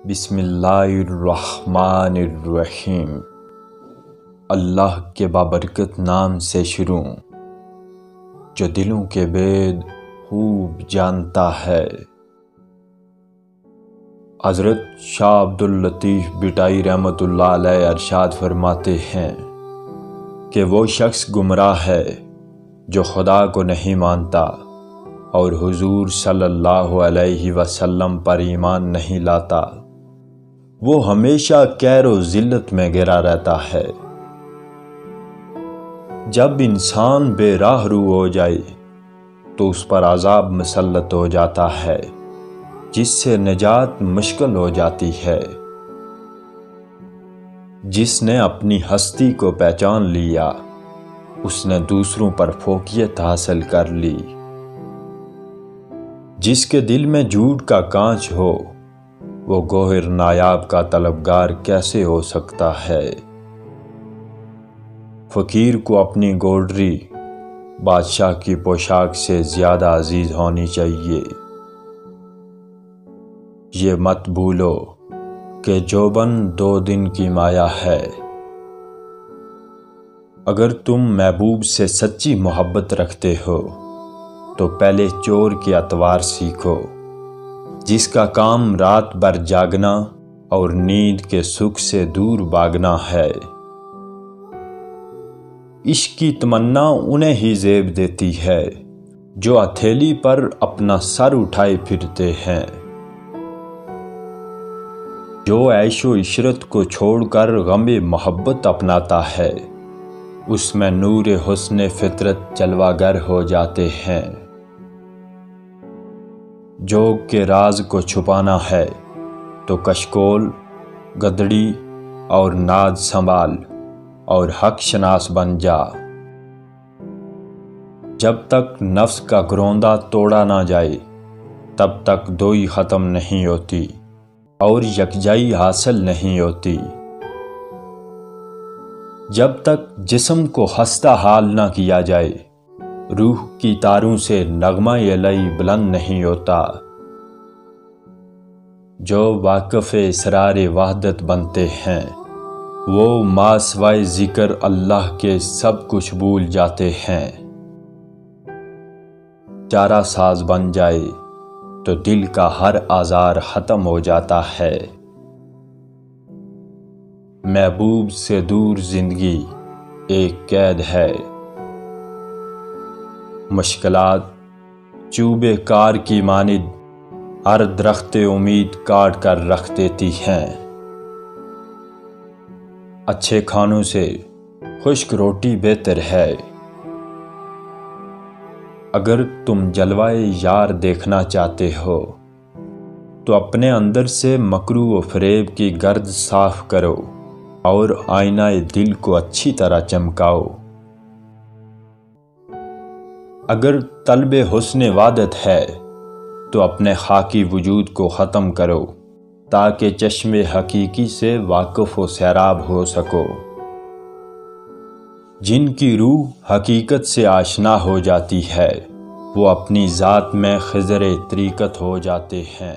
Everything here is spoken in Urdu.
بسم اللہ الرحمن الرحیم۔ اللہ کے بابرکت نام سے شروع، جو دلوں کے بید خوب جانتا ہے۔ حضرت شاہ عبداللطیف بٹائی رحمۃ اللہ علیہ ارشاد فرماتے ہیں کہ وہ شخص گمراہ ہے جو خدا کو نہیں مانتا اور حضور صلی اللہ علیہ وسلم پر ایمان نہیں لاتا۔ وہ ہمیشہ کیر و ذلت میں گرا رہتا ہے۔ جب انسان بے راہ رو ہو جائے تو اس پر عذاب مسلط ہو جاتا ہے، جس سے نجات مشکل ہو جاتی ہے۔ جس نے اپنی ہستی کو پہچان لیا، اس نے دوسروں پر فوقیت حاصل کر لی۔ جس کے دل میں جھوٹ کا کانچ ہو، وہ گوہر نایاب کا طلبگار کیسے ہو سکتا ہے؟ فقیر کو اپنی گوڈری بادشاہ کی پوشاک سے زیادہ عزیز ہونی چاہیے۔ یہ مت بھولو کہ جوبن 2 دن کی مایا ہے۔ اگر تم محبوب سے سچی محبت رکھتے ہو تو پہلے چور کے اطوار سیکھو، جس کا کام رات بھر جاگنا اور نیند کے سکھ سے دور بھاگنا ہے۔ عشق کی تمنا انہیں ہی زیب دیتی ہے جو ہتھیلی پر اپنا سر اٹھائے پھرتے ہیں۔ جو عیش و عشرت کو چھوڑ کر غم محبت اپناتا ہے، اس میں نور حسن فطرت جلوہ گر ہو جاتے ہیں۔ جوگ کے راز کو چھپانا ہے تو کشکول، گدڑی اور ناد سنبھال اور حق شناس بن جا۔ جب تک نفس کا گروندہ توڑا نہ جائے، تب تک دوئی ختم نہیں ہوتی اور یکجائی حاصل نہیں ہوتی۔ جب تک جسم کو خستہ حال نہ کیا جائے، روح کی تاروں سے نغمہ الہی بلند نہیں ہوتا۔ جو واقف اسرار وحدت بنتے ہیں، وہ ما سوائے ذکر اللہ کے سب کچھ بھول جاتے ہیں۔ چارہ ساز بن جائے تو دل کا ہر آزار ختم ہو جاتا ہے۔ محبوب سے دور زندگی ایک قید ہے۔ مشکلات چوبے کار کی مانند ہر درخت امید کاٹ کر رکھ دیتی ہیں۔ اچھے کھانوں سے خشک روٹی بہتر ہے۔ اگر تم جلوائے یار دیکھنا چاہتے ہو تو اپنے اندر سے مکرو و فریب کی گرد صاف کرو اور آئینہ دل کو اچھی طرح چمکاؤ۔ اگر طلب حسن وحدت ہے تو اپنے خاکی وجود کو ختم کرو تاکہ چشم حقیقی سے واقف و سیراب ہو سکو۔ جن کی روح حقیقت سے آشنا ہو جاتی ہے، وہ اپنی ذات میں خضر طریقت ہو جاتے ہیں۔